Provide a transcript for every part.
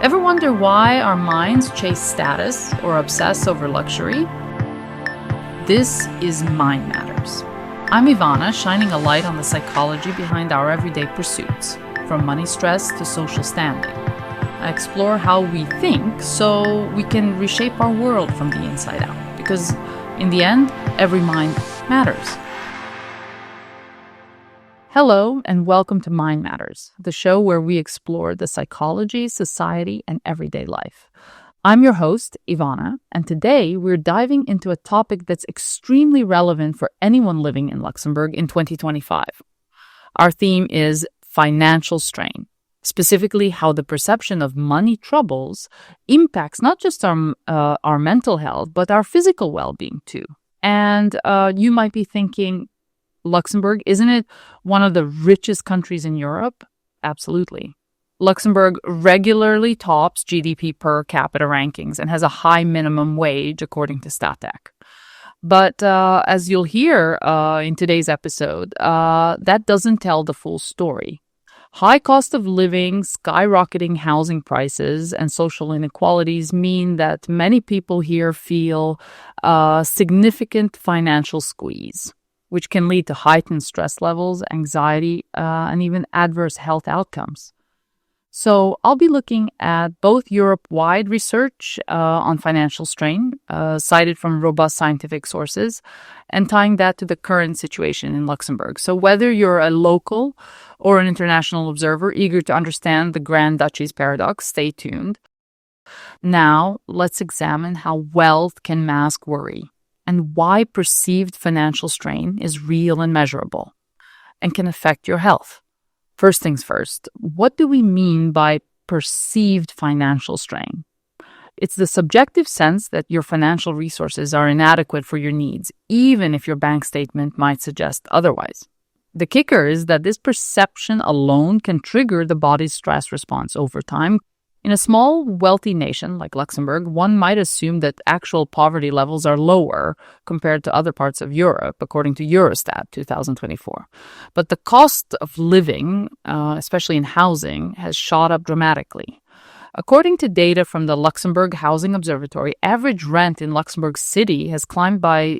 Ever wonder why our minds chase status or obsess over luxury? This is Mind Matters. I'm Ivana, shining a light on the psychology behind our everyday pursuits, from money stress to social standing. I explore how we think so we can reshape our world from the inside out, because in the end, every mind matters. Hello, and welcome to Mind Matters, the show where we explore the psychology, society, and everyday life. I'm your host, Ivana, and today we're diving into a topic that's extremely relevant for anyone living in Luxembourg in 2025. Our theme is financial strain, specifically how the perception of money troubles impacts not just our mental health, but our physical well-being too. And you might be thinking, Luxembourg, isn't it one of the richest countries in Europe? Absolutely. Luxembourg regularly tops GDP per capita rankings and has a high minimum wage, according to StatEc. But as you'll hear in today's episode, that doesn't tell the full story. High cost of living, skyrocketing housing prices, and social inequalities mean that many people here feel significant financial squeeze, which can lead to heightened stress levels, anxiety, and even adverse health outcomes. So I'll be looking at both Europe-wide research on financial strain, cited from robust scientific sources, and tying that to the current situation in Luxembourg. So whether you're a local or an international observer eager to understand the Grand Duchy's paradox, stay tuned. Now, let's examine how wealth can mask worry, and why perceived financial strain is real and measurable and can affect your health. First things first, what do we mean by perceived financial strain? It's the subjective sense that your financial resources are inadequate for your needs, even if your bank statement might suggest otherwise. The kicker is that this perception alone can trigger the body's stress response over time. In a small, wealthy nation like Luxembourg, one might assume that actual poverty levels are lower compared to other parts of Europe, according to Eurostat 2024. But the cost of living, especially in housing, has shot up dramatically. According to data from the Luxembourg Housing Observatory, average rent in Luxembourg City has climbed by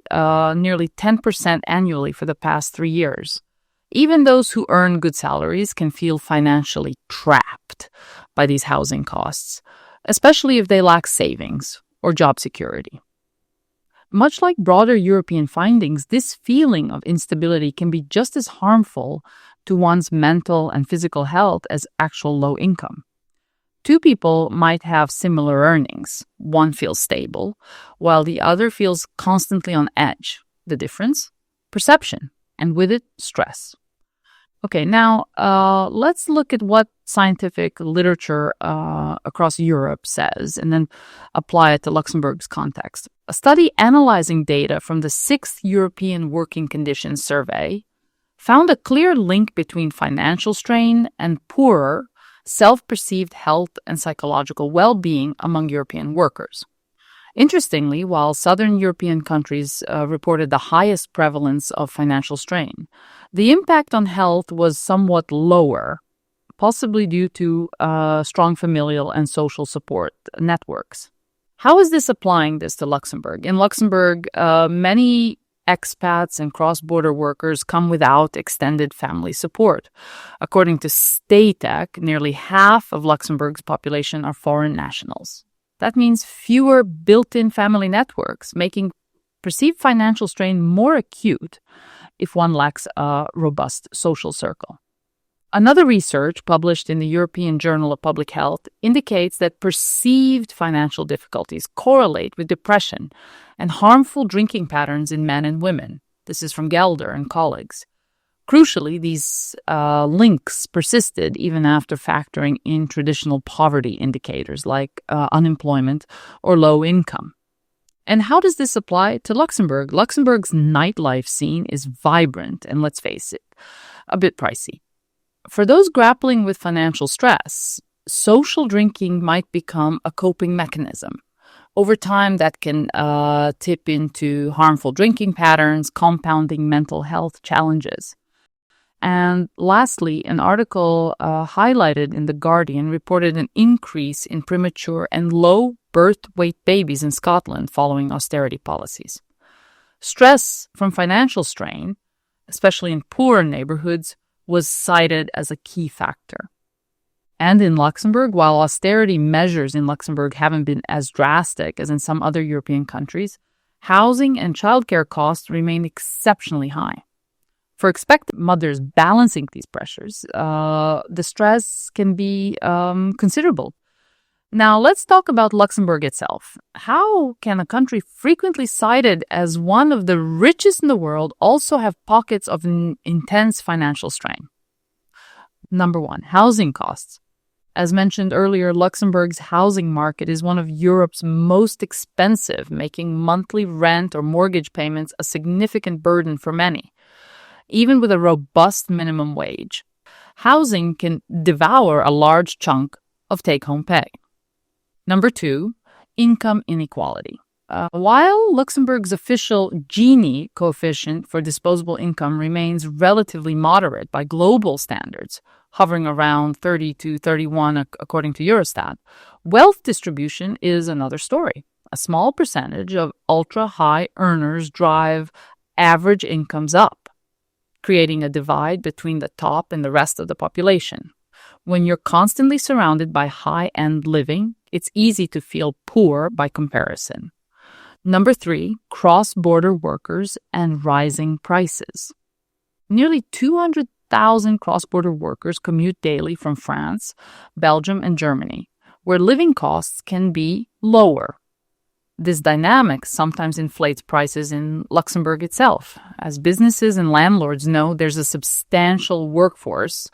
nearly 10% annually for the past 3 years. Even those who earn good salaries can feel financially trapped by these housing costs, especially if they lack savings or job security. Much like broader European findings, this feeling of instability can be just as harmful to one's mental and physical health as actual low income. Two people might have similar earnings. One feels stable, while the other feels constantly on edge. The difference? Perception, and with it, stress. Okay, now let's look at what scientific literature across Europe says and then apply it to Luxembourg's context. A study analyzing data from the 6th European Working Conditions Survey found a clear link between financial strain and poorer self-perceived health and psychological well-being among European workers. Interestingly, while Southern European countries reported the highest prevalence of financial strain, the impact on health was somewhat lower, possibly due to strong familial and social support networks. How is this applying this to Luxembourg? In Luxembourg, many expats and cross-border workers come without extended family support. According to StatEc, nearly half of Luxembourg's population are foreign nationals. That means fewer built-in family networks, making perceived financial strain more acute if one lacks a robust social circle. Another research published in the European Journal of Public Health indicates that perceived financial difficulties correlate with depression and harmful drinking patterns in men and women. This is from Gelder and colleagues. Crucially, these links persisted even after factoring in traditional poverty indicators like unemployment or low income. And how does this apply to Luxembourg? Luxembourg's nightlife scene is vibrant and, let's face it, a bit pricey. For those grappling with financial stress, social drinking might become a coping mechanism. Over time, that can tip into harmful drinking patterns, compounding mental health challenges. And lastly, an article highlighted in The Guardian reported an increase in premature and low birth weight babies in Scotland following austerity policies. Stress from financial strain, especially in poorer neighborhoods, was cited as a key factor. And in Luxembourg, while austerity measures in Luxembourg haven't been as drastic as in some other European countries, housing and childcare costs remain exceptionally high. For expectant mothers balancing these pressures, the stress can be considerable. Now, let's talk about Luxembourg itself. How can a country frequently cited as one of the richest in the world also have pockets of intense financial strain? Number one, housing costs. As mentioned earlier, Luxembourg's housing market is one of Europe's most expensive, making monthly rent or mortgage payments a significant burden for many. Even with a robust minimum wage, housing can devour a large chunk of take-home pay. Number two, income inequality. While Luxembourg's official Gini coefficient for disposable income remains relatively moderate by global standards, hovering around 30 to 31 according to Eurostat, wealth distribution is another story. A small percentage of ultra-high earners drive average incomes up, creating a divide between the top and the rest of the population. When you're constantly surrounded by high-end living, it's easy to feel poor by comparison. Number three, cross-border workers and rising prices. Nearly 200,000 cross-border workers commute daily from France, Belgium, and Germany, where living costs can be lower. This dynamic sometimes inflates prices in Luxembourg itself. As businesses and landlords know, there's a substantial workforce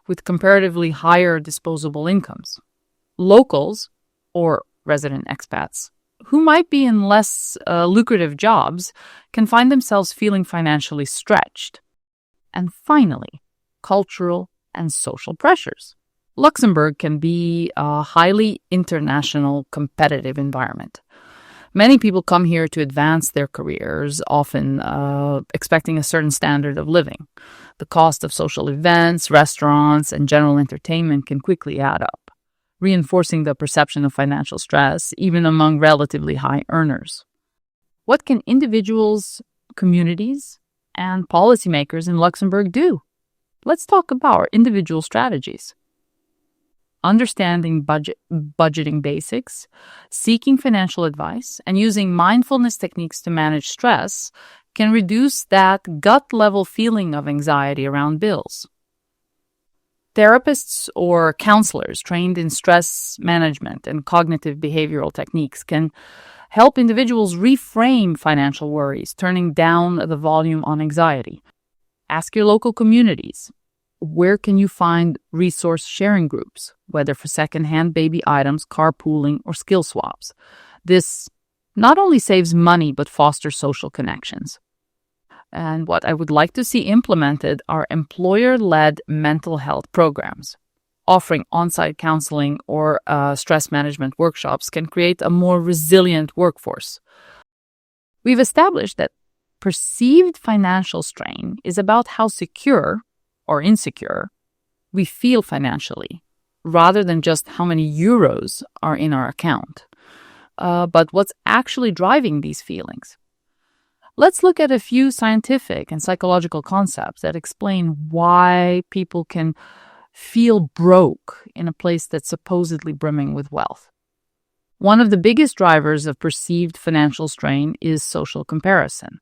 with comparatively higher disposable incomes. Locals, or resident expats, who might be in less lucrative jobs, can find themselves feeling financially stretched. And finally, cultural and social pressures. Luxembourg can be a highly international competitive environment. Many people come here to advance their careers, often expecting a certain standard of living. The cost of social events, restaurants, and general entertainment can quickly add up, reinforcing the perception of financial stress, even among relatively high earners. What can individuals, communities, and policymakers in Luxembourg do? Let's talk about our individual strategies. Understanding budgeting basics, seeking financial advice, and using mindfulness techniques to manage stress can reduce that gut-level feeling of anxiety around bills. Therapists or counselors trained in stress management and cognitive behavioral techniques can help individuals reframe financial worries, turning down the volume on anxiety. Ask your local communities. Where can you find resource sharing groups, whether for secondhand baby items, carpooling, or skill swaps? This not only saves money, but fosters social connections. And what I would like to see implemented are employer-led mental health programs. Offering on-site counseling or stress management workshops can create a more resilient workforce. We've established that perceived financial strain is about how secure or insecure we feel financially, rather than just how many euros are in our account, but what's actually driving these feelings. Let's look at a few scientific and psychological concepts that explain why people can feel broke in a place that's supposedly brimming with wealth. One of the biggest drivers of perceived financial strain is social comparison.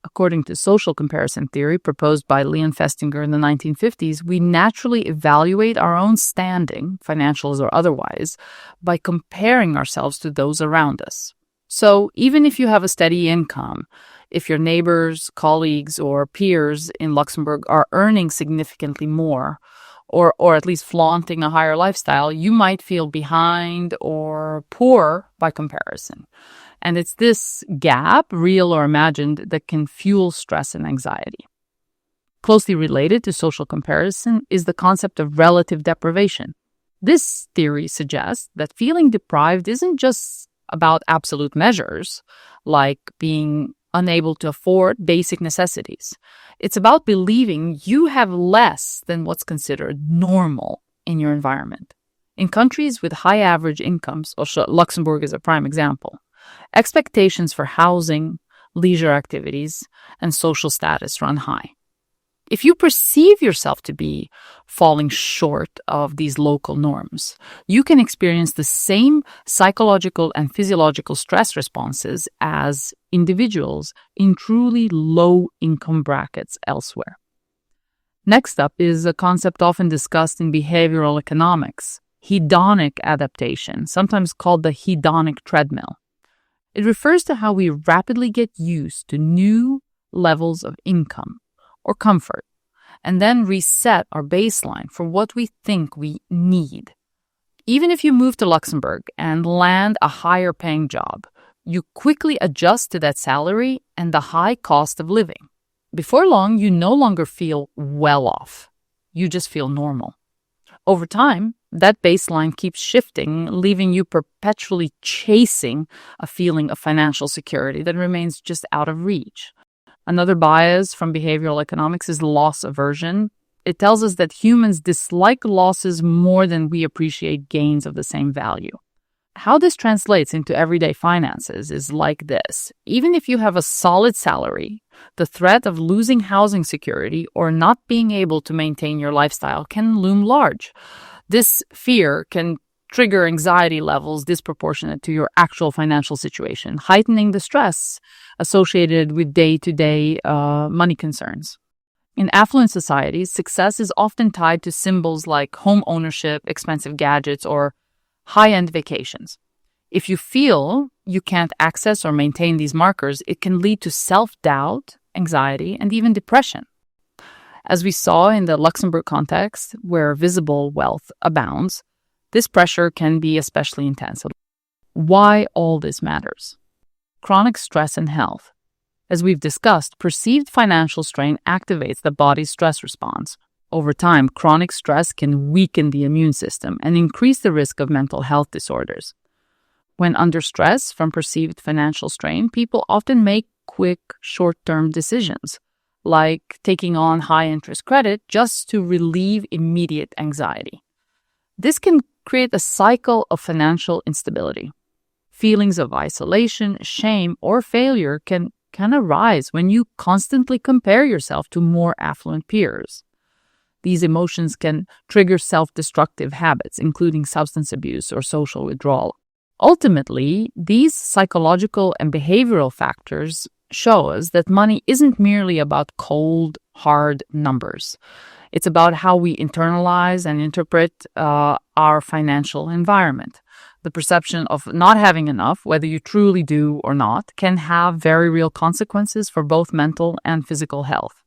According to social comparison theory proposed by Leon Festinger in the 1950s, we naturally evaluate our own standing, financials or otherwise, by comparing ourselves to those around us. So even if you have a steady income, if your neighbors, colleagues, or peers in Luxembourg are earning significantly more, or at least flaunting a higher lifestyle, you might feel behind or poor by comparison. And it's this gap, real or imagined, that can fuel stress and anxiety. Closely related to social comparison is the concept of relative deprivation. This theory suggests that feeling deprived isn't just about absolute measures, like being unable to afford basic necessities. It's about believing you have less than what's considered normal in your environment. In countries with high average incomes, Luxembourg is a prime example, expectations for housing, leisure activities, and social status run high. If you perceive yourself to be falling short of these local norms, you can experience the same psychological and physiological stress responses as individuals in truly low-income brackets elsewhere. Next up is a concept often discussed in behavioral economics, hedonic adaptation, sometimes called the hedonic treadmill. It refers to how we rapidly get used to new levels of income or comfort, and then reset our baseline for what we think we need. Even if you move to Luxembourg and land a higher paying job, you quickly adjust to that salary and the high cost of living. Before long, you no longer feel well off. You just feel normal. Over time, that baseline keeps shifting, leaving you perpetually chasing a feeling of financial security that remains just out of reach. Another bias from behavioral economics is loss aversion. It tells us that humans dislike losses more than we appreciate gains of the same value. How this translates into everyday finances is like this. Even if you have a solid salary, the threat of losing housing security or not being able to maintain your lifestyle can loom large. This fear can trigger anxiety levels disproportionate to your actual financial situation, heightening the stress associated with day-to-day money concerns. In affluent societies, success is often tied to symbols like home ownership, expensive gadgets, or high-end vacations. If you feel you can't access or maintain these markers, it can lead to self-doubt, anxiety, and even depression. As we saw in the Luxembourg context, where visible wealth abounds, this pressure can be especially intense. Why all this matters? Chronic stress and health. As we've discussed, perceived financial strain activates the body's stress response. Over time, chronic stress can weaken the immune system and increase the risk of mental health disorders. When under stress from perceived financial strain, people often make quick, short-term decisions, like taking on high-interest credit just to relieve immediate anxiety. This can create a cycle of financial instability. Feelings of isolation, shame, or failure can arise when you constantly compare yourself to more affluent peers. These emotions can trigger self-destructive habits, including substance abuse or social withdrawal. Ultimately, these psychological and behavioral factors show us that money isn't merely about cold, hard numbers. It's about how we internalize and interpret our financial environment. The perception of not having enough, whether you truly do or not, can have very real consequences for both mental and physical health.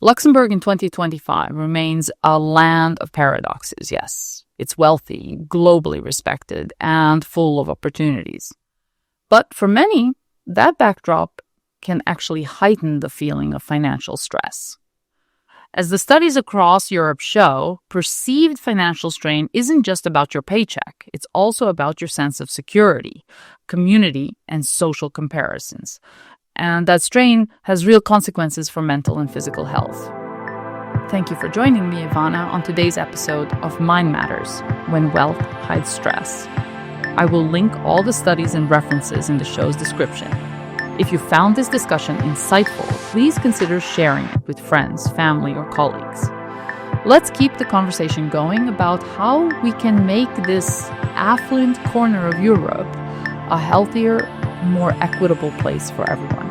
Luxembourg in 2025 remains a land of paradoxes, yes. It's wealthy, globally respected, and full of opportunities. But for many, that backdrop can actually heighten the feeling of financial stress. As the studies across Europe show, perceived financial strain isn't just about your paycheck. It's also about your sense of security, community, and social comparisons. And that strain has real consequences for mental and physical health. Thank you for joining me, Ivana, on today's episode of Mind Matters, When Wealth Hides Stress. I will link all the studies and references in the show's description. If you found this discussion insightful, please consider sharing it with friends, family, or colleagues. Let's keep the conversation going about how we can make this affluent corner of Europe a healthier, more equitable place for everyone.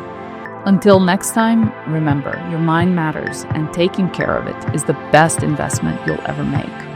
Until next time, remember, your mind matters, and taking care of it is the best investment you'll ever make.